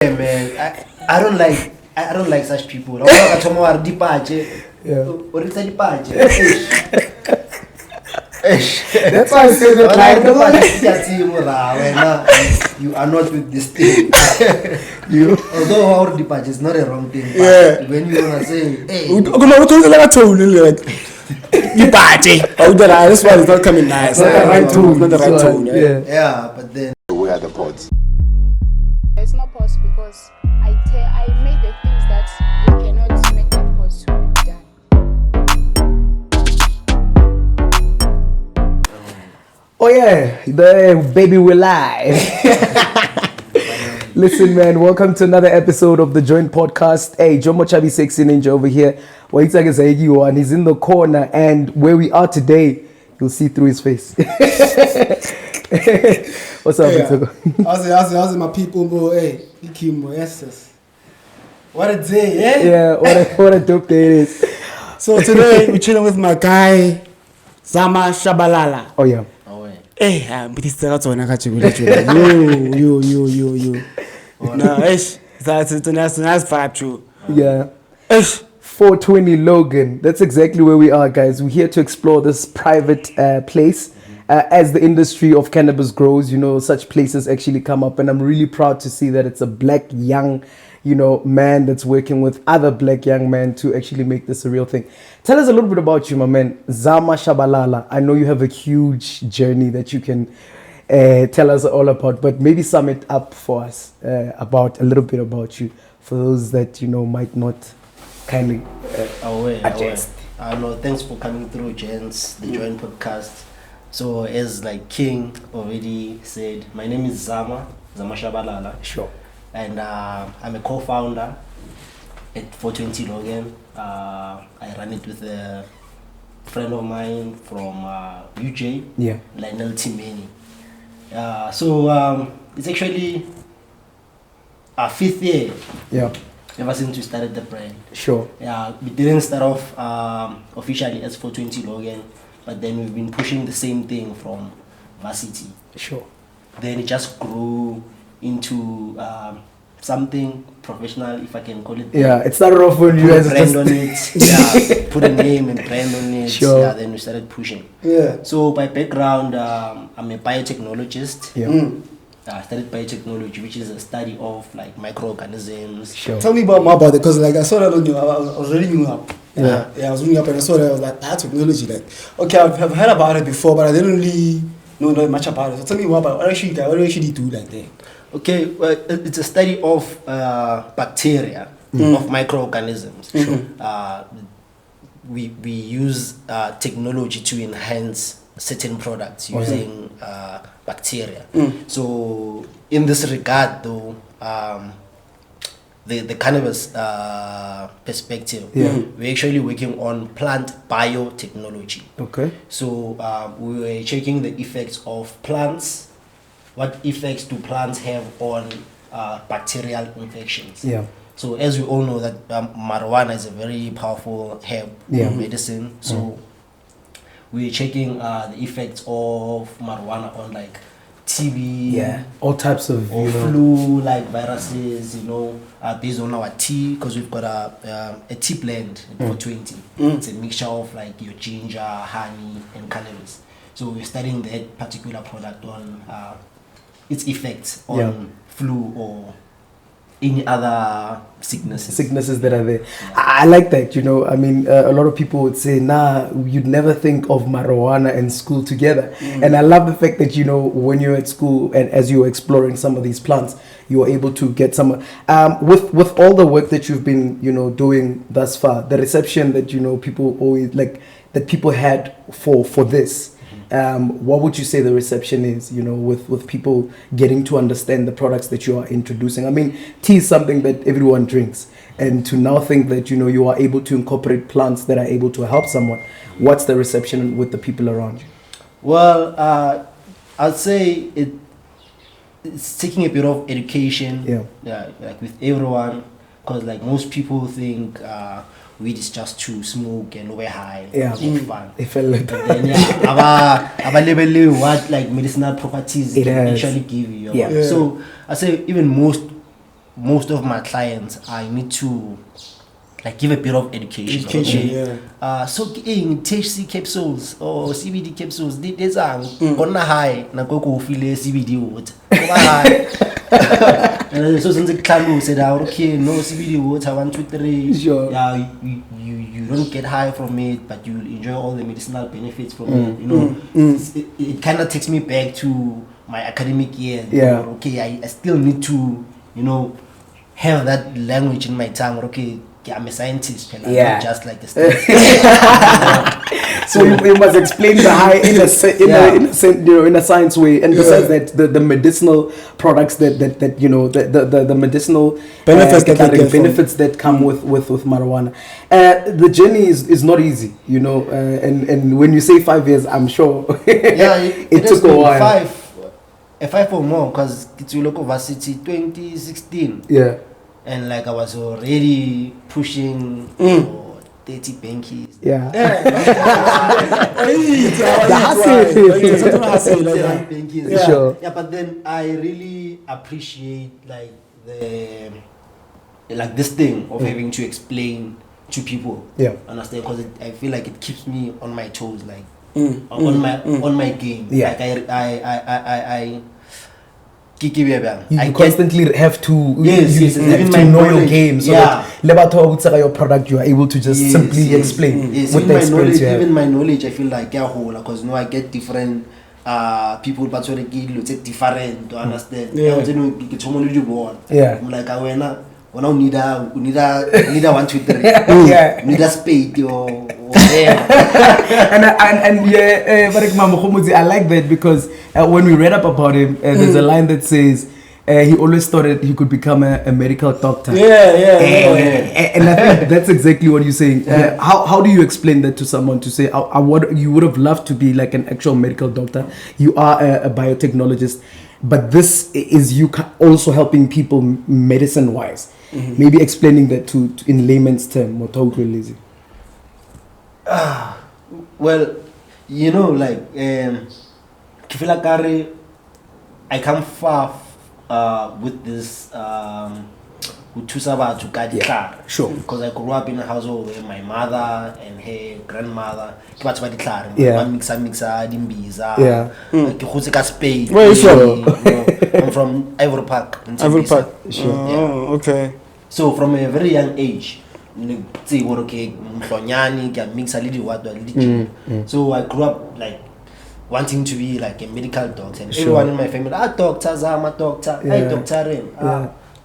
Yeah, man. I don't like such people. Yeah. That's why I say that you are not with this thing. Although our departure is not a wrong thing. Yeah. When you wanna say, hey, you party. Oh, this one is not coming nice. Not the right tone. Not the right tone. Yeah, but then we are the pods. It's not pause because I made the things that you cannot make that pause to be done. Oh yeah, the baby we're live. Listen, man, welcome to another episode of the Joint Podcast. Hey, Jomo Chabi Sexy Ninja over here. And he's in the corner, and where we are today, you'll see through his face. What's up, Mr. How's my people, bro? Hey, yes. What a day, eh? Yeah, what a dope day it is. So today we're chilling with my guy, Zama Shabalala. Oh yeah. Hey, I'm pretty still out on a catch you. You. No, that's a nice vibe, too. Yeah. 420 Logan. That's exactly where we are, guys. We're here to explore this private place. As the industry of cannabis grows, such places actually come up. And I'm really proud to see that it's a black young, man that's working with other black young men to actually make this a real thing. Tell us a little bit about you, my man. Zama Shabalala. I know you have a huge journey that you can tell us all about, but maybe sum it up for us about a little bit about you for those that, might not kindly adjust. No, thanks for coming through, gents, the Joint Podcast. So, as like King already said, my name is Zama Shabalala. Sure. And I'm a co-founder at 420 Logan. I run it with a friend of mine from UJ, Lionel Timeni. So it's actually our 5th year. Yeah. Ever since we started the brand. Sure. Yeah, we didn't start off officially as 420 Logan, but then we've been pushing the same thing from varsity. Sure. Then it just grew into something professional, if I can call it. Yeah, it started off when you guys brand on it. Yeah, put a name and brand on it. Sure. Yeah, then we started pushing. Yeah. So by background, I'm a biotechnologist. Yeah. I studied biotechnology, which is a study of like microorganisms. Sure. Tell me more about it, because like I saw that on you. I was reading you up. Yeah. I was reading up and I saw that. I was like, biotechnology. Like, okay, I've heard about it before, but I didn't really know much about it. So tell me more about what actually do like that. Okay, well, it's a study of bacteria, of microorganisms. We use technology to enhance certain products using bacteria. So in this regard, though, the cannabis perspective, we're actually working on plant biotechnology. Okay. So we were checking the effects of plants. What effects do plants have on bacterial infections? Yeah. So as we all know that marijuana is a very powerful herb medicine. So we're checking the effects of marijuana on like TB, all types of flu-like viruses, based on our tea, because we've got a tea blend for 20. It's a mixture of like your ginger, honey, and cannabis. So we're studying that particular product on its effects on flu or any other sicknesses that are there. I like that, I mean, a lot of people would say, you'd never think of marijuana and school together. And I love the fact that, when you're at school and as you're exploring some of these plants, you're able to get some, with all the work that you've been, doing thus far, the reception that, people always like, that people had for this. What would you say the reception is, with people getting to understand the products that you are introducing? I mean, tea is something that everyone drinks, and to now think that, you are able to incorporate plants that are able to help someone, what's the reception with the people around you? Well, I'd say it's taking a bit of education, like with everyone, because like most people think weed is just to smoke and we're high. Yeah, fun. It felt like that. And then level what like medicinal properties it can actually give you. Yeah. So I say even most most of my clients, I need to like give a bit of education. So THC capsules or CBD capsules, these are gonna high na go feel CBD water. And so since the Klalu said, okay, no CBD water, 1, 2, 3. Sure. Yeah, you don't get high from it, but you enjoy all the medicinal benefits from it. You know, it kind of takes me back to my academic year. Yeah. Okay, I still need to, you know, have that language in my tongue. Okay, I'm a scientist, and I'm not just like a student. So you must explain the high in a science way, and besides that, the medicinal products that you know, the medicinal benefits that come with marijuana. The journey is not easy, you know, and when you say 5 years, I'm sure it took a while. 5 or more, because it's local varsity 2016. Yeah. And like I was already pushing 30 bankies. Yeah. Sure. Yeah, but then I really appreciate like this thing of having to explain to people. Yeah. Understand? Because I feel like it keeps me on my toes, like on my game. Yeah. Like I You constantly have to even to know your game, so that your product, you are able to just simply explain with the experience you have. Even my knowledge, I feel like because I get different people, but so it's different to understand. Yeah. I'm like when I need a 1, 2, 3. Yeah. Need a spade or and I like that because when we read up about him, there's a line that says he always thought that he could become a medical doctor. And I think that's exactly what you're saying. How do you explain that to someone to say, what you would have loved to be like an actual medical doctor? You are a biotechnologist, but this is you also helping people medicine-wise. Maybe explaining that to in layman's term. Well, you know, like I come far with this Sure. Because I grew up in a household where my mother and her grandmother Yeah. Where are you from? I'm from Ivory Park. Ivory Park. Sure. Okay. So from a very young age, so I grew up like wanting to be like a medical doctor, and everyone in my family, doctor Zama, doctor, Dr. Ren.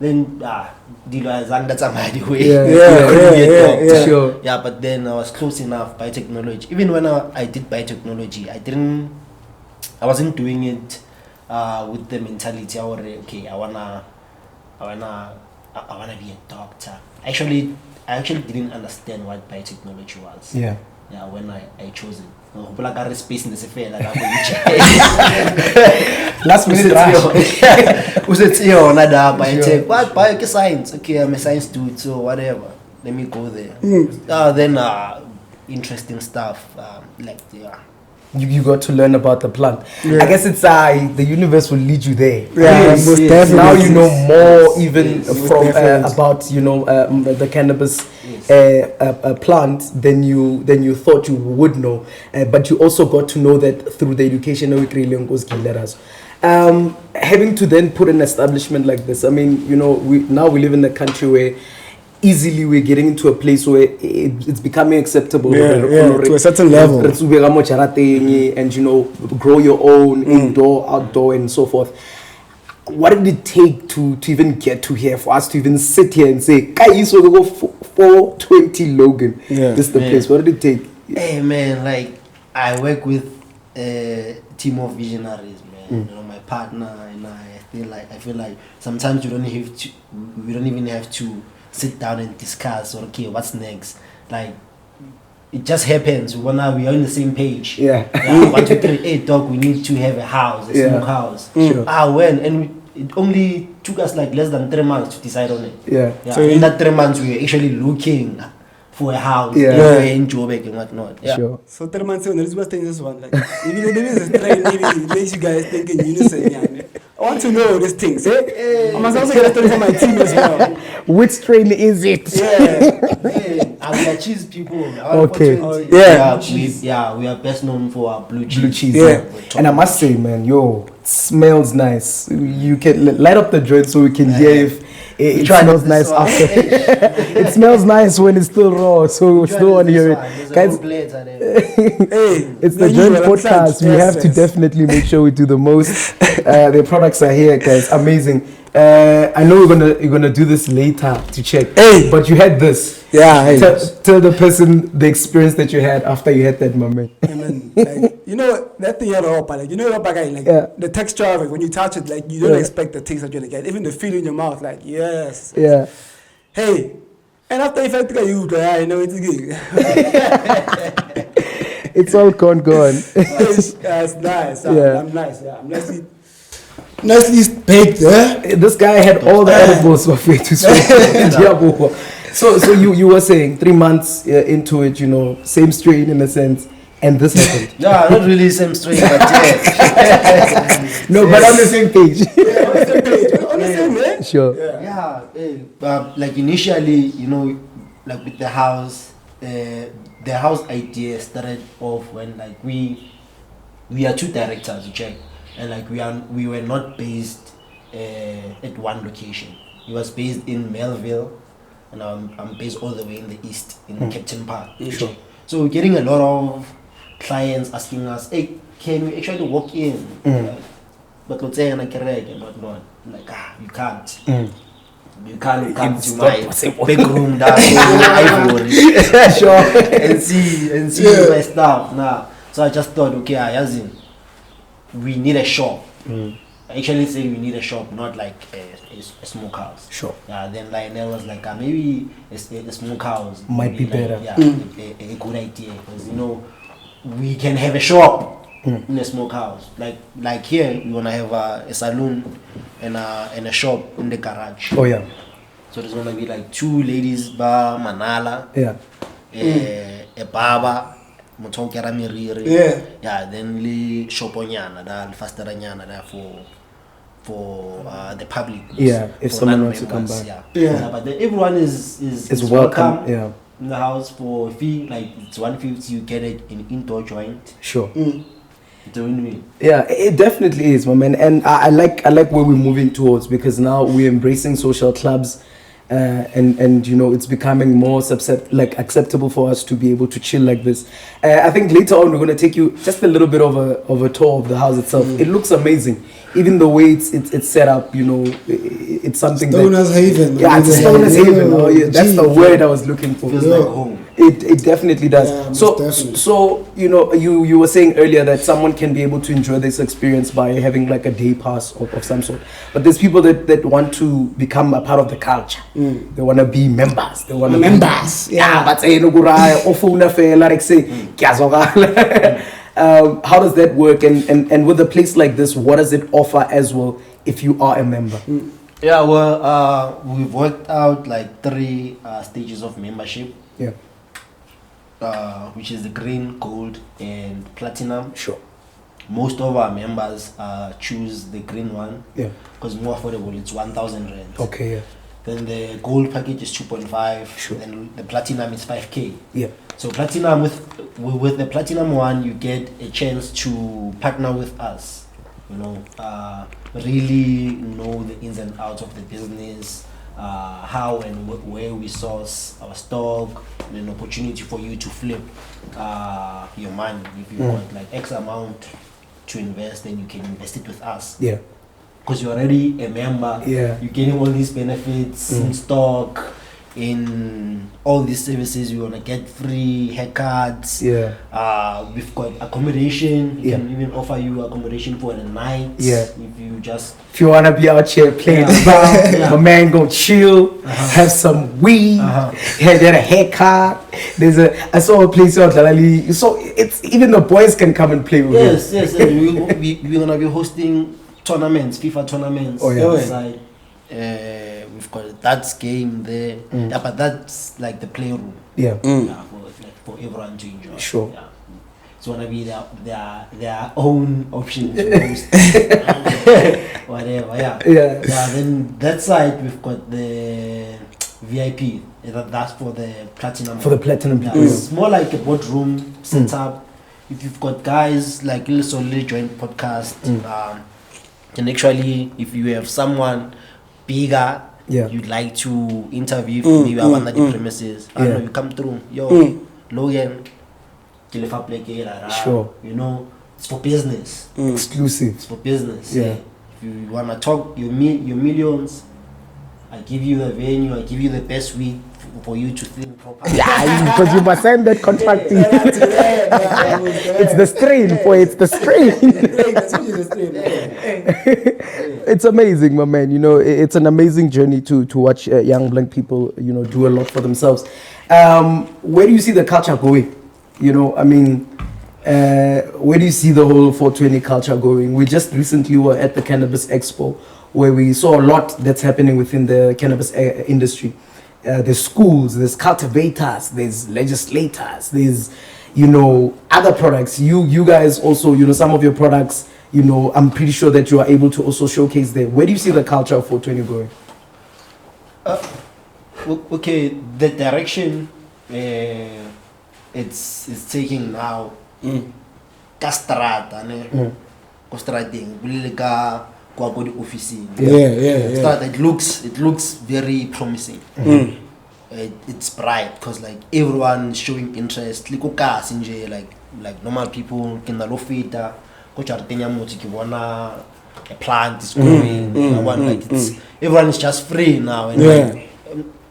Then that's Sure. Yeah, but then I was close enough biotechnology. Even when I did biotechnology, I wasn't doing it with the mentality or okay, I wanna be a doctor. I actually didn't understand what biotechnology was. Yeah, when I chose it. Space in the fair, last minute biotech? What science? Okay, I'm a science dude, so whatever. Let me go there. Then interesting stuff. You got to learn about the plant. I guess it's the universe will lead you there. Most definitely. Now you know more from about the cannabis plant than you thought you would know. But you also got to know that through the education of having to then put an establishment like this. I mean, we live in a country where easily we're getting into a place where it's becoming acceptable to a certain level, and grow your own indoor, outdoor, and so forth. What did it take to even get to here, for us to even sit here and say, "Kai, so go 420 Logan"? This is the place. What did it take? Hey man, like I work with a team of visionaries, man. My partner and I feel like sometimes we don't even have to sit down and discuss, okay, what's next? Like, it just happens. We are on the same page. 1, 2, 3, 8, dog. We need to have a house, a smoke house. Sure. And it only took us like less than 3 months to decide on it. Yeah. So in that 3 months, we were actually looking for a house. Yeah. If you're in Joburg and whatnot. Yeah. Sure. So 3 months on, there's thing this one. Like, maybe there is a train, maybe it makes you guys think in unison. Yeah. I want to know these things. Eh? I must also get a story for my team as well. Which train is it? Yeah. We are cheese people. Okay. Yeah, we are best known for our blue cheese. Blue cheese. Yeah. And I must say, man, yo, it smells nice. You can light up the joint so we can hear if it smells nice after. It smells nice when it's still raw, so we still want to hear it. Guys, it's the joint podcast. We have to definitely make sure we do the most. The products are here, guys. Amazing. I know you're gonna do this later to check. Hey, but you had this. Yeah. Hey. Tell the person the experience that you had after you had that, my man. Amen. Like, you know that thing you're up, like, you know, like the texture of it when you touch it, like you don't expect the taste that you're gonna get. Even the feel in your mouth, like yes. Yeah. Hey, and after if I think of you, I know it's good. It's all gone. It's nice. Yeah. I'm nice. Yeah, I'm nicely baked. This guy had all the edibles of way to smoke. So you were saying 3 months into it, you know, same strain in a sense, and this happened. Yeah, not really same strain, but yeah. No, but on the same page. On the same, man. Sure. Yeah, like initially, you know, like with the house idea started off when like we are two directors, you check, and like we were not based at one location. He was based in Melville, and I'm based all the way in the east in Captain Park. Sure. So we're getting a lot of clients asking us, "Hey, can we actually walk in?" But let's say and whatnot. Like you can't. You can't come to my big room down in Ivory and see my stuff now. So I just thought, okay, we need a shop. I actually say we need a shop, not like a smokehouse. Sure. Yeah. Then Lionel was like, maybe a smokehouse might be better. Yeah, a good idea, because you know we can have a shop in a smokehouse. Like here, we wanna have a saloon and a shop in the garage. Oh yeah. So there's gonna be like 2 ladies bar manala. Yeah. A baba. Miriri. Yeah, then the shoponyana, the fasteranyana there for the public. Yeah, if someone wants to come by. Yeah, but then everyone is welcome. Yeah. In the house for a fee, like it's 150, you get it in indoor joint. Sure. Doing me. Yeah, it definitely is, my man. And I like where we're moving towards, because now we're embracing social clubs. And you know, it's becoming more acceptable for us to be able to chill like this. I think later on we're going to take you just a little bit of a tour of the house itself. It looks amazing, even the way it's set up. You know, it's something. Stoner's Haven. Yeah, it's a Stoner's Haven. Oh, yeah, that's the word I was looking for. Feels like home. It definitely does. Yeah, so you know, you were saying earlier that someone can be able to enjoy this experience by having like a day pass of some sort. But there's people that want to become a part of the culture. They want to be members. They want to members. Yeah, but say no gurai ofuna fe like say how does that work? And with a place like this, what does it offer as well if you are a member? Yeah, well, we've worked out like 3 stages of membership. Yeah. Which is the green, gold, and platinum. Sure. Most of our members choose the green one. Yeah. Because more affordable. It's 1,000 rand. Okay. Yeah. Then the gold package is 2.5. Sure. Then the platinum is 5k. Yeah. So platinum with the platinum one, you get a chance to partner with us. You know, really know the ins and outs of the business. How and where we source our stock, an opportunity for you to flip your money. If you want like X amount to invest, then you can invest it with us. Yeah. Because you're already a member. Yeah. You're getting all these benefits in stock, in all these services. You wanna get free haircuts. Yeah. We've got accommodation. We Yeah. can even offer you accommodation for the night. Yeah. If If you wanna be out here playing around, my man go chill, have some weed, get a haircut. I saw a place out Lalali. So it's even the boys can come and play with you. Yes. We're gonna be hosting tournaments, FIFA tournaments. Oh, yeah. Outside. we've got that's game there. Yeah, but that's like the playroom. Yeah. Yeah, for everyone to enjoy. Sure. Yeah. It's gonna be their own options. Whatever. Yeah. Yeah. Yeah. Then that side we've got the VIP. That's for the platinum. For the platinum Yeah, people. it's more like a boardroom setup. If you've got guys like solely join podcast, and actually if you have someone bigger you'd like to interview, maybe I want the premises. I know you come through. Yo, Logan, Sure. you know, it's for business. Exclusive. It's for business. Yeah. If you wanna talk your millions, I give you the venue, I give you the best week for you to think properly. Yeah, because you must sign that contract. It's the strain, boy. It's the strain. It's amazing, my man. You know, it's an amazing journey to watch young black people, you know, do a lot for themselves. Where do you see the culture going? You know, I mean, where do you see the whole 420 culture going? We just recently were at the Cannabis Expo, where we saw a lot that's happening within the cannabis industry. There's schools, there's cultivators, there's legislators, there's, you know, other products. You guys also, you know, some of your products, you know, I'm pretty sure that you are able to also showcase there. Where do you see the culture of 420 going? Okay, the direction it's taking now. Castrata, ne? Castrating, kwa officing. Yeah. It looks very promising. It's bright because like everyone is showing interest. Like normal people can lofita. A plant is growing. Like it's everyone is just free now.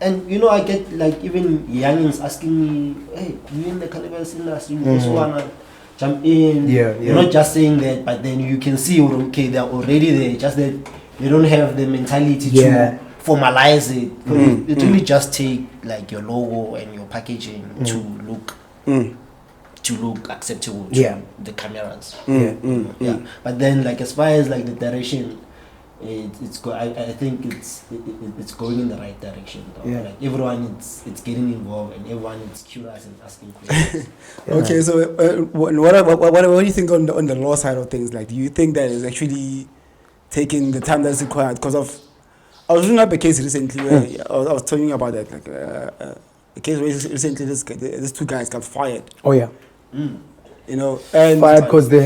And you know, I get like even youngins asking me, hey, you in the cannabis industry, you also wanna jump in. You're not just saying that, but then you can see, okay, they're already there, just that they don't have the mentality to formalize it. It really just take like your logo and your packaging to look acceptable to the cameras. But then like as far as like the direction, I think it's going in the right direction. Like everyone it's getting involved and everyone is curious and asking questions. Okay, so what do you think on the law side of things? Like, do you think that is actually taking the time that's required? Because I was reading up a case recently where I was telling you about that. Like a case where recently these two guys got fired. Oh yeah. You know, and fired because they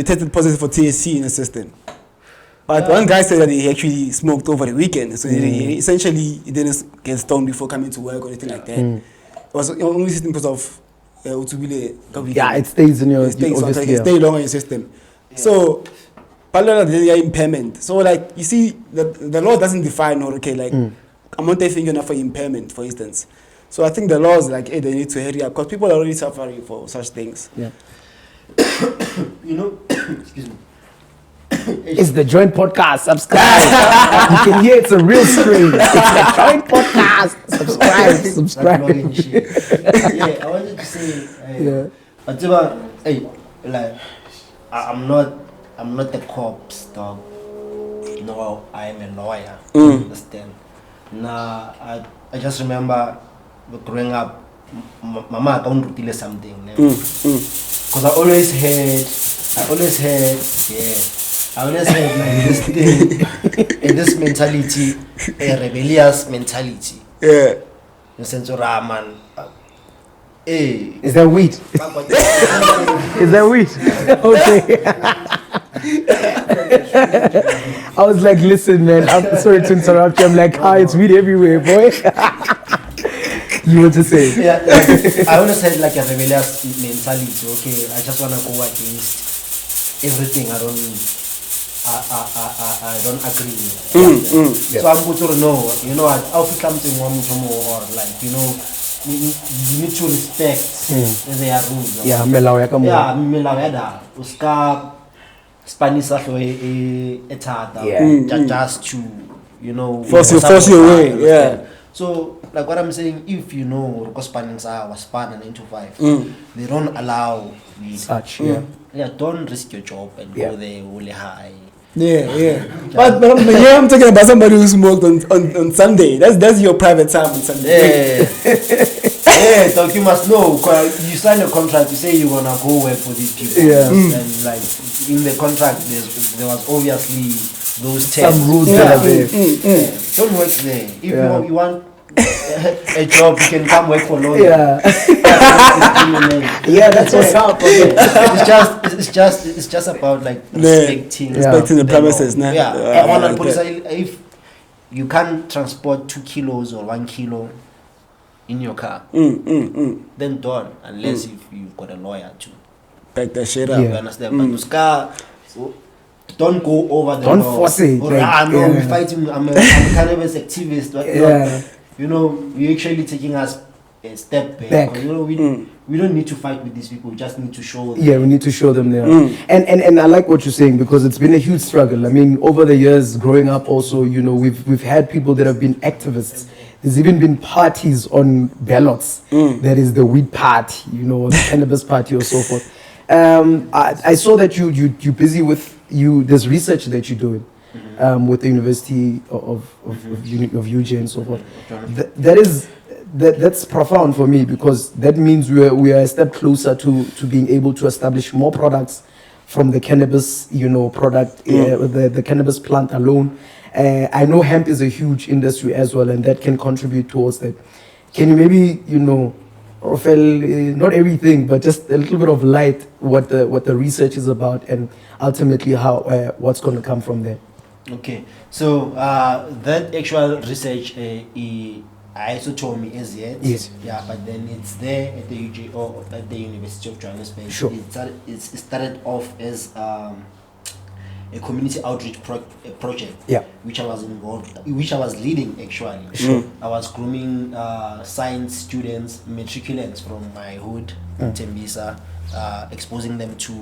tested positive for THC in the system. But one guy said that he actually smoked over the weekend, so he didn't get stoned before coming to work or anything like that. It was only system because of it stays in your it stays longer in your system. So, parallel to the impairment. So, like you see, the law doesn't define I'm not taking enough for impairment, for instance. So I think the laws like they need to hurry up because people are already suffering for such things. Yeah. You know, excuse me. It's the Joint Podcast. Subscribe. You can hear it's a real screen. It's the Joint Podcast. Subscribe. I wanted to say, like, I'm not the cops, dog. No, I am a lawyer. Understand? Nah, I just remember growing up, Mama can't do something. Because I always had like this thing, this mentality, a rebellious mentality. Yeah. In the sense of man. Hey. Is that weed? Is that weed? Okay. I was like, listen, man. I'm sorry to interrupt you. I'm like, it's weed everywhere, boy. You want to say? Yeah. Like, I always had like a rebellious mentality. Okay, I just wanna go against everything. I don't agree with. So I'm going to know, you know, I'll put something one more or like, you know, you need to respect their rules. Yeah, melaweka mo. Yeah, melaweka. Uska Spanish just to, you know, force your way. Yeah. So like what I'm saying, if you know Spanish was span and 9 to 5, they don't allow such. Yeah, don't risk your job and go there really high. Yeah. But I'm talking about somebody who smoked on Sunday. That's your private time on Sunday. Yeah, Doc, you must know. 'Cause you sign a contract. You say you wanna go work for these people. Yeah. And like in the contract, there was obviously those terms. Some rules that are there. Don't work there. If you want a job, you can come work for Logan. Yeah. Yeah, that's what's up. Okay. It's just about like respecting the premises. law. Nah. Yeah. And on a like police, that. if you can't transport 2 kilos or 1 kilo in your car, then don't, unless if you've got a lawyer to Back that shit up. you understand. But this car, so don't go over the Don't law. force it, Or, like, no, yeah. we're fighting. I'm a cannabis activist. But Yeah. you know, we're actually taking us a step back. You know, we don't need to fight with these people. We just need to show them. Yeah, we need to show them there. And I like what you're saying because it's been a huge struggle. I mean, over the years growing up also, you know, we've had people that have been activists. There's even been parties on ballots. There is the weed party, you know, the cannabis party or so forth. I saw that you're busy with there's research that you're doing with the University of UJ and so forth. That's profound for me because that means we are a step closer to being able to establish more products from the cannabis, you know, product, the cannabis plant alone. I know hemp is a huge industry as well, and that can contribute towards that. Can you maybe, you know, Rafael, not everything, but just a little bit of light what the research is about and ultimately how what's going to come from there? Okay, so that actual research isotomy is yet. Yes. Yeah, but then it's there at the UJ or at the University of Johannesburg. Sure. It started off as a community outreach project. Yeah. Which I was leading actually. Sure. I was grooming science students, matriculants from my hood, Tembisa, exposing them to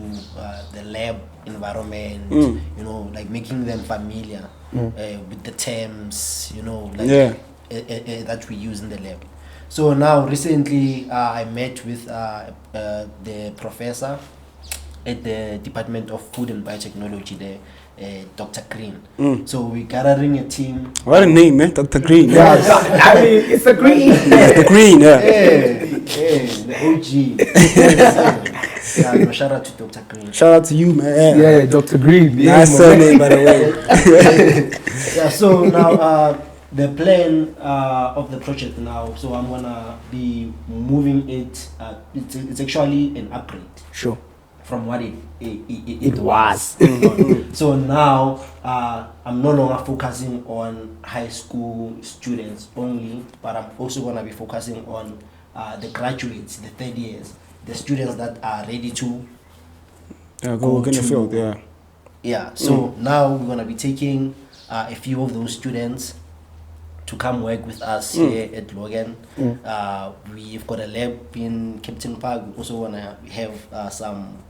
the lab environment. You know, like making them familiar with the terms. You know, like. That we use in the lab. So now recently I met with the professor at the Department of Food and Biotechnology there, Dr. Green. So we're gathering a team. What a name, man, Dr. Green. Yeah, I mean, it's the green. The Green, The OG. No, shout out to Dr. Green. Shout out to you, man. Yeah, Dr. Green. Nice surname, by the way. Yeah, so now the plan of the project now, so I'm gonna be moving it. It's actually an upgrade. Sure. From what it was. So now I'm no longer focusing on high school students only, but I'm also gonna be focusing on the graduates, the third years, the students that are ready to go work in the field. Yeah. So now we're gonna be taking a few of those students to come work with us here at Logan. We've got a lab in Captain Park. We also want to have some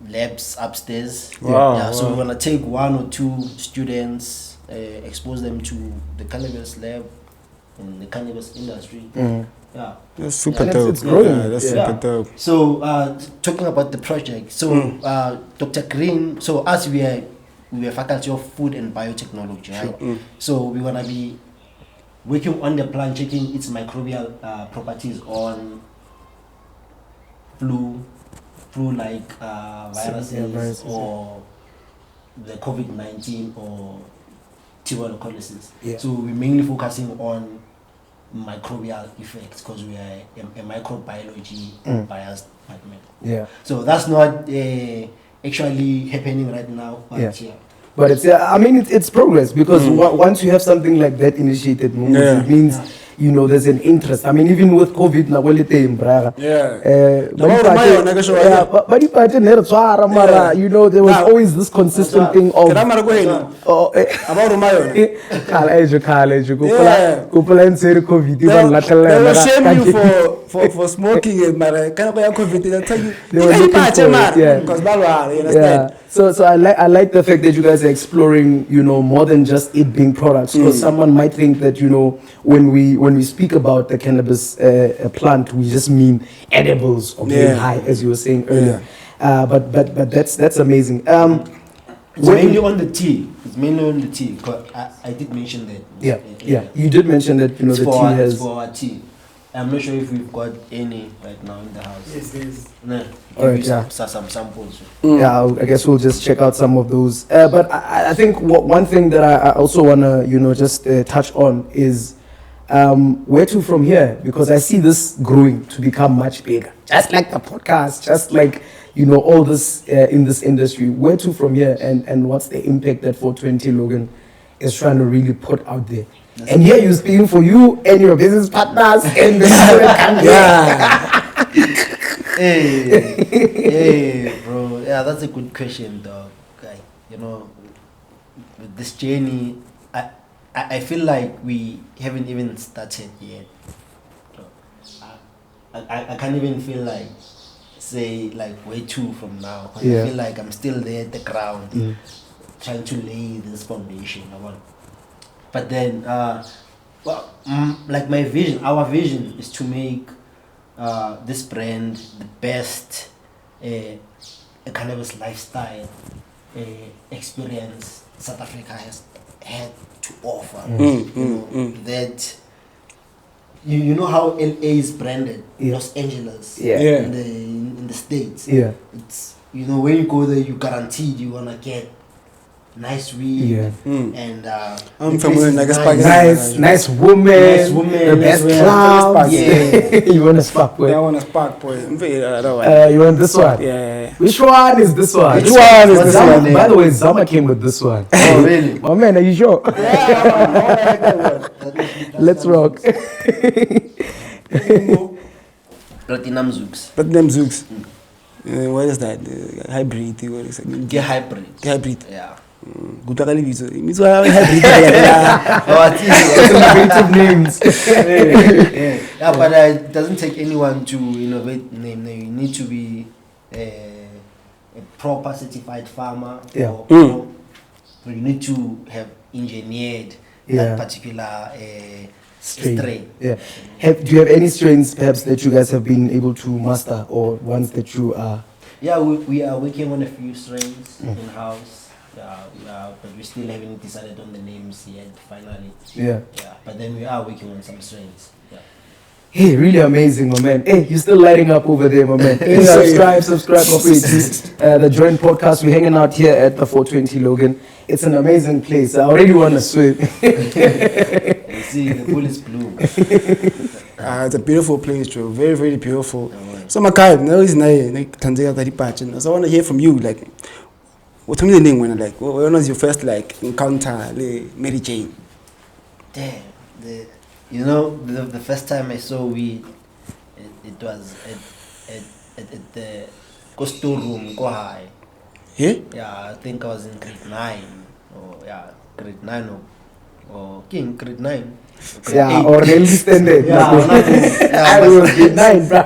labs upstairs. Wow, So we're going to take 1 or 2 students, expose them to the cannabis lab in the cannabis industry. Yeah. That's super And dope. it's growing. That's super dope. So talking about the project, so Dr. Green, so as we are faculty of food and biotechnology, right? So we want to be working on the plant, checking its microbial properties on flu-like viruses or the COVID-19 or tuberculosis. Yeah. So we're mainly focusing on microbial effects because we are a microbiology biased department. Yeah. So that's not actually happening right now, but yeah. But it's I mean it's progress because once you have something like that initiated, it means you know there's an interest. I mean even with COVID na kwele teng braga. But you know there was always this consistent thing of They shame you for smoking it, but COVID, they tell you So I like the fact that you guys are exploring, you know, more than just it being products. Because someone might think that, you know, when we speak about the cannabis plant, we just mean edibles or getting high, as you were saying earlier. But that's amazing. It's mainly on the tea. It's mainly on the tea. 'Cause I did mention that. Yeah. You did mention that, you know, It's the for tea our- has... It's for our tea. I'm not sure if we've got any right now in the house. Yes, there's. No. Alright, Give you yeah. some samples. Yeah, I guess we'll just check out some of those. But I think one thing that I also want to, you know, just touch on is where to from here? Because I see this growing to become much bigger. Just like the podcast, just like, you know, all this in this industry. Where to from here? And what's the impact that 420 Logan is trying to really put out there? And here you're speaking for you and your business partners and the Hey, bro. Yeah, that's a good question, dog. Like, you know, with this journey, I feel like we haven't even started yet. I can't even feel like, say, like, way too from now. 'Cause Yeah. I feel like I'm still there at the ground, trying to lay this foundation. But then, like my vision, our vision is to make this brand the best cannabis lifestyle experience South Africa has had to offer. You know, that you know how LA is branded, Los Angeles, Yeah. in the States. Yeah. It's, you know, when you go there, you guaranteed you wanna get nice weed and I'm the from place is like a nice. Nice woman, the best as clouds. Yeah. You want a spark, boy? That one is spark, boy. Yeah. You want this one? Yeah. Which one is this one? Which one is this Zama, one? By the way, Zama came with this one. Oh, really? Oh man, are you sure? Let's rock. Platinum Zooks. But them Zooks. What is that? Hybrid. What is it? Get hybrid. Hybrid. Yeah. Good to leave it. It's hybrid. Innovative names. Yeah, but it doesn't take anyone to innovate name. You need to be a proper certified farmer. Yeah. Or, you know, you need to have engineered Yeah. that particular strain. Yeah. Do you have any strains perhaps that you guys have been able to master, or ones that you are? Yeah, we are working on a few strains in house. Yeah, but we still haven't decided on the names yet. Finally. Yeah. Yeah, but then we are working on some strains. Yeah. Hey, really amazing, my man. Hey, you're still lighting up over there, my man. Hey, subscribe, the joint podcast. We're hanging out here at the 420 Logan. It's an amazing place. I already want to swim. You see, the pool is blue. It's a beautiful place, Joe. Very, very beautiful. So, Makai, now is like Tanzania very patchin. So, I want to hear from you. Like, what tell me the name when when was your first like encounter, like Mary Jane? Damn, the first time I saw weed, it was at the coastal room, go high. Yeah? Yeah, I think I was in grade 9. Grade 9 or King, grade 9. Grade Yeah, 8. or really standard. I was grade 9, bro.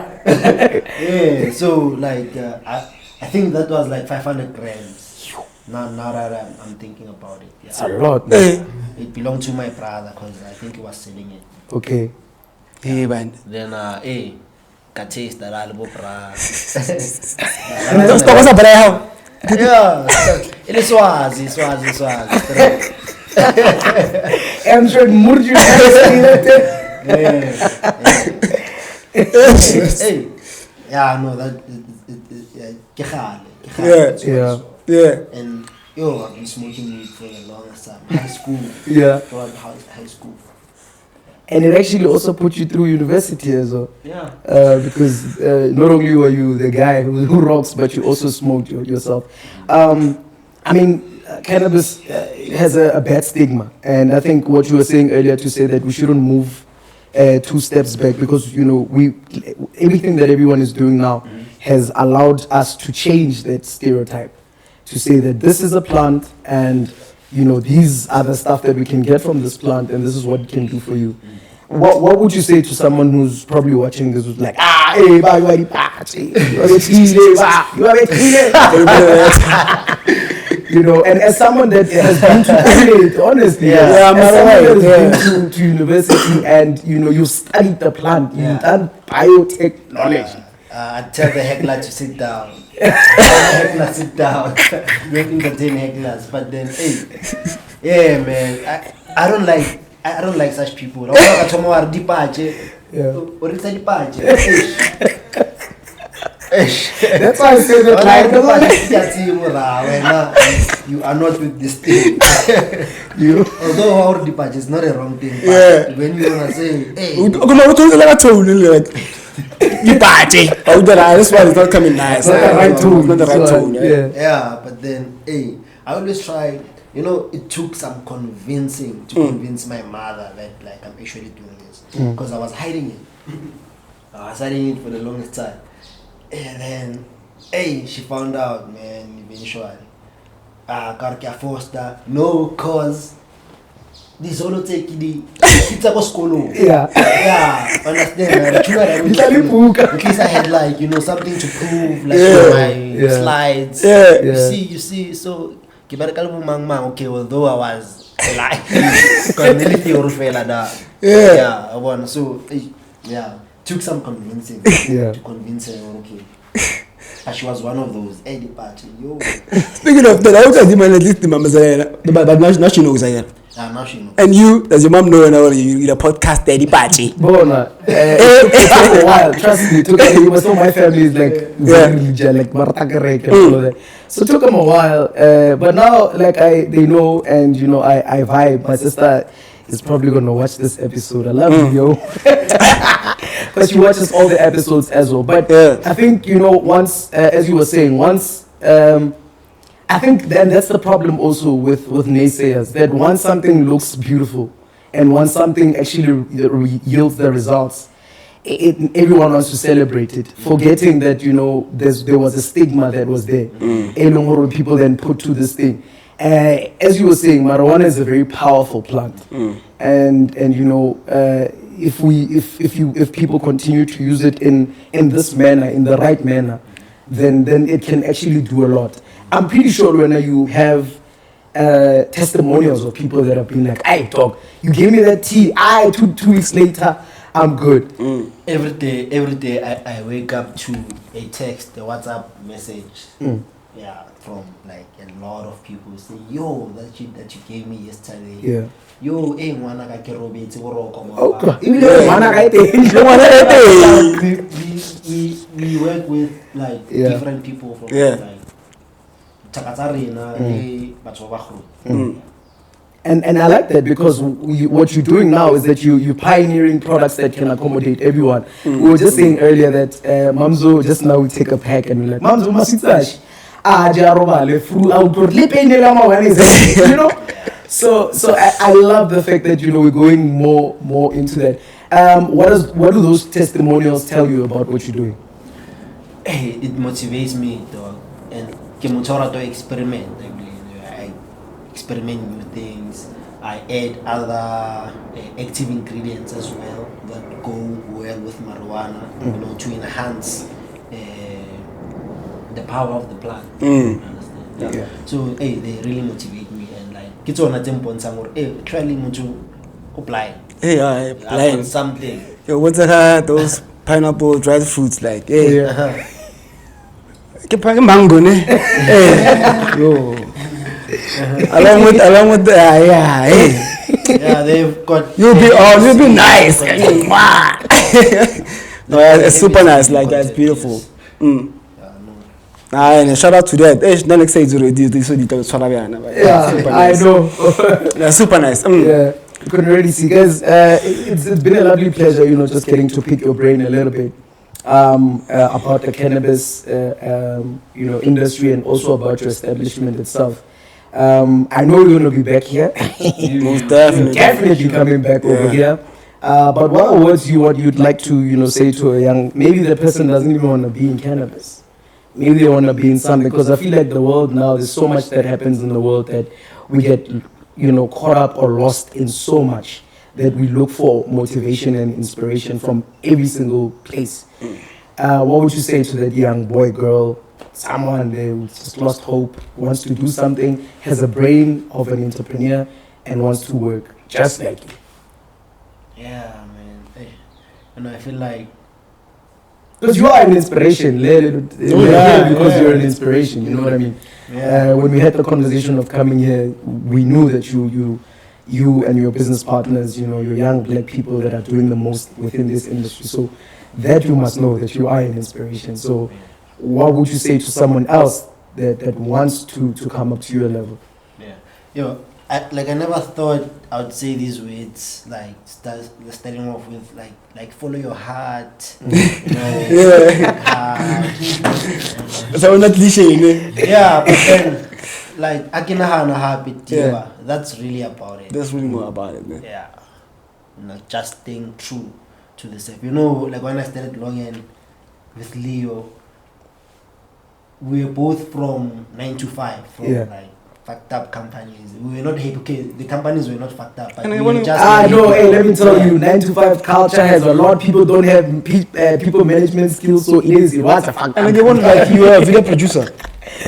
Yeah, so like I think that was like 500 grams. Now that I'm thinking about it, It's a lot, Hey. man. it belonged to my brother because I think he was selling it. Okay. Hey, man. Then got taste that all bra. Let's talk about that. Yeah, it is Swazi. I'm sure Murju Hey, yeah, no, that Yeah. And I've been smoking weed for the longest time. High school. Yeah. Throughout high school. And it actually also put you through university as well. Yeah. Because not only were you the guy who rocks, but you also smoked yourself. I mean, cannabis has a bad stigma. And I think what you were saying earlier to say that we shouldn't move 2 steps back, because, you know, everything that everyone is doing now has allowed us to change that stereotype. To say that this is a plant and, you know, these are the stuff that we can get from this plant and this is what it can do for you. What would you say to someone who's probably watching this who's like, hey, bye, you are the party. You know, and as someone that has been to it, honestly, as someone that has been to university and, you know, you studied the plant, you've done biotechnology. I tell the heckler to sit down. Hecklers sit down. Don't entertain hecklers. But then, hey, yeah, man, I don't like such people. Yeah. That's why I say that you are not with this thing. Although our departure is not a wrong thing, but Yeah. when you wanna say, hey, This one is not coming nice. It's not the right tone. It's not the right So, tone. Yeah. yeah, but then, hey, I always try. You know, it took some convincing to convince my mother that like I'm actually doing this because I was hiding it. I was hiding it for the longest time, and then, hey, she found out, man. Eventually, Karkia forced her. No, cause this all take the it's a school. Yeah. Yeah, understand, man. At least I had like something to prove, like my slides. Yeah. You see. So, okay, although I was like, yeah, I won. So, yeah, took some convincing to convince her. Okay, and she was one of those. Hey, the party, yo. Speaking of that, I would have at least the mama but now she knows I am. Now she knows. And you, does your mom know now you the podcast daddy party? Bona, it took a while. Trust me, it was so my family is like very religious, like Maratakarek and all of that. So it took them a while, but now like they know, and I vibe. My sister is probably gonna watch this episode. I love you, yo. But she watches all the episodes as well. But I think once, as you were saying, I think then that's the problem also with naysayers, that once something looks beautiful and once something actually yields the results, everyone wants to celebrate it, forgetting that there was a stigma that was there. People then put to this thing. As you were saying, marijuana is a very powerful plant, and if people continue to use it in this manner, in the right manner, then it can actually do a lot. I'm pretty sure when you have testimonials of people that have been like, "Hey, dog, you gave me that tea. Two weeks later, I'm good." Every day I wake up to a text, a WhatsApp message. Yeah, from like a lot of people saying, "Yo, that shit that you gave me yesterday. Yeah. Yo, mwana ka ke robetse go roko mo." We work with like different people from like Takatarina, batho ba bagolo. And I like that because what you're doing now is that you're pioneering products that can accommodate everyone. We were just saying earlier that Mamzo, just now we take a pack and we're like, Mamzo, masitash. So I love the fact that we're going more into that. What do those testimonials tell you about what you're doing? Hey, it motivates me, dog, and to experiment. I experiment new things. I add other active ingredients as well that go well with marijuana, to enhance the power of the plant. Understand? Yeah. So, they really motivate me, and like, it's on a tempo and some try to apply. Hey, I apply something. Yo, what's that? Those pineapple dried fruits, like, mango, ne? Yo. Along with the Yeah, they've got. You'll be nice. No, it's super nice. Like that's beautiful. And shout out to that. Don't excite already. So I know. That's super nice. Yeah, you can already see, guys. It's been a lovely pleasure, just getting to pick your brain a little bit about the cannabis, industry, and also about your establishment itself. I know you're going to be back here. Most definitely. Definitely coming back over here. But what words you'd like to, say to a young, maybe the person doesn't even want to be in cannabis. Maybe they want to be in something, because I feel like the world now, there's so much that happens in the world that we get, caught up or lost in so much that we look for motivation and inspiration from every single place. What would you say to that young boy, girl, someone who just lost hope, wants to do something, has a brain of an entrepreneur, and wants to work just like you? Yeah, man. I feel like Because you are an inspiration. Because you're an inspiration. You know what I mean? Yeah. When we had the conversation of coming here, we knew that you and your business partners, you know, your young black people that are doing the most within this industry. So that you must know that you are an inspiration. So what would you say to someone else that wants to come up to your level? Yeah. Yo, I never thought I would say these words, like starting off with like follow your heart, you know, heart. So not cliche, you know? Yeah, but then like akinahana happy, that's really about it. That's really more about it, man. Yeah, like just staying true to the self. You know, like when I started Logan with Leo, we were both from 9 to 5, from like fucked up companies. We were not happy. Okay, the companies were not fucked up, but we were just. No, hey, let me tell you, 9 to 5 culture has a lot. People don't have people management skills, so it is. What's a fucked up? And they want like you are a video producer.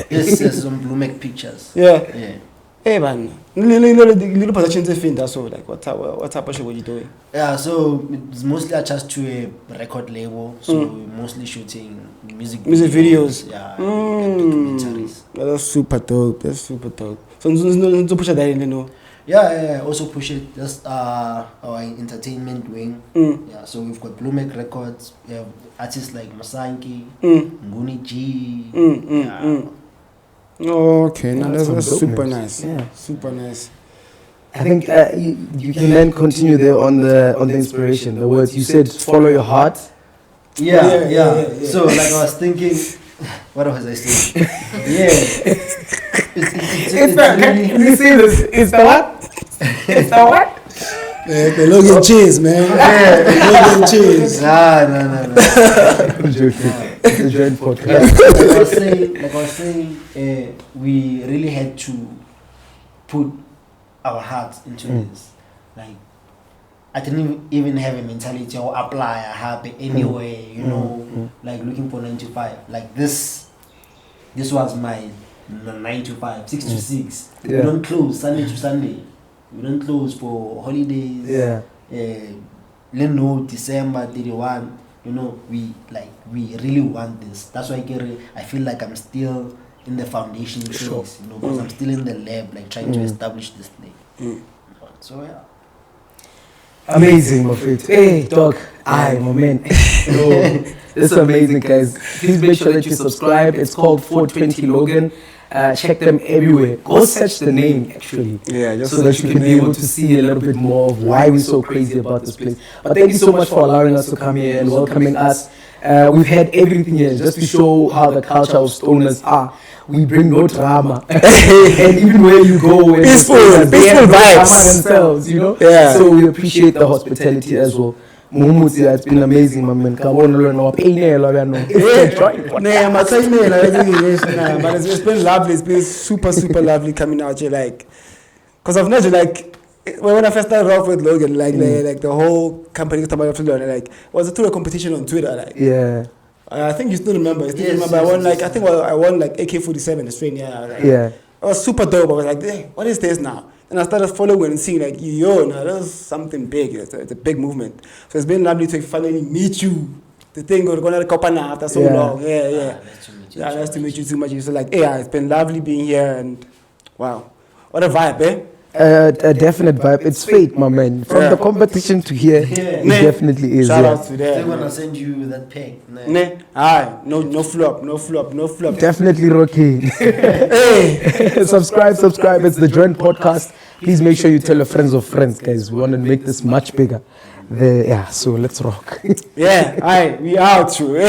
Yes, some Blue Mac pictures. Yeah. Yeah. Hey man, little positions of film. That's all. Like what type of shit were you doing? Yeah, so it's mostly attached to a record label. So we're mostly shooting music videos. Yeah, and documentaries. That's super dope. So no push that in, you know. Yeah. Also push it. Just our entertainment wing. Yeah, so we've got Blue Mac Records. We have artists like Masanki, Nguni G. Oh, okay, no, that's super nice. Yeah, super nice. I think you can then continue there on the inspiration. The words you said, follow your heart. Yeah. So like I was thinking, what was I saying? It's really, Can you say this? It's the what? It's the what? The Logan cheese, man. The Logan cheese. No. I'm joking. It's a joint podcast. Like I was saying, we really had to put our hearts into this. Like, I didn't even have a mentality or apply a habit anyway, you know, like looking for 9 to 5. Like this was my 9 to 5, 6 to 6. We don't close Sunday to Sunday. We don't close for holidays. Yeah. December 31. You know, we really want this. That's why I feel like I'm still in the foundation phase, you know, because I'm still in the lab, like trying to establish this thing. So yeah. Amazing, my friend. Hey, dog. My man. It's amazing, guys. Please make sure that you subscribe. It's called 420 Logan. Check them everywhere. Go search the name, actually. Yeah, just so that you can be able to see a little bit more of why we're so crazy about this place. But thank you so much for allowing us to come here and welcoming us. We've had everything here just to show how the culture of stoners are. We bring no drama. And even where you go, peaceful vibes themselves, you know? Yeah. So we appreciate the hospitality as well. Mumuzi, it's been amazing, my man. Come on, learn our pain. But it's been lovely. It's been super lovely coming out here. Like, because I've noticed, like, when I first started off with Logan, like, the whole company was about to learn. Like, it was through a competition on Twitter. Like, yeah. I think you still remember. Yes, I won like I won like AK-47 Australia. Like, yeah. It was super dope. I was like, hey, what is this now? And I started following and seeing like, yo, now that's something big. It's a big movement. So it's been lovely to finally meet you. The thing we're gonna couple now after so long. Yeah. Nice to meet you too much. So like, yeah, it's been lovely being here and wow, what a vibe, eh? A definite vibe. It's fate, my man. From the competition to here, it definitely is. Shout out to them. They're gonna send you that pic. No flop. Definitely Rocky. Hey, subscribe. It's the Joint Podcast. Please make sure you tell your friends of friends, guys. We want to make this much bigger. So let's rock. Yeah, alright, we out, true.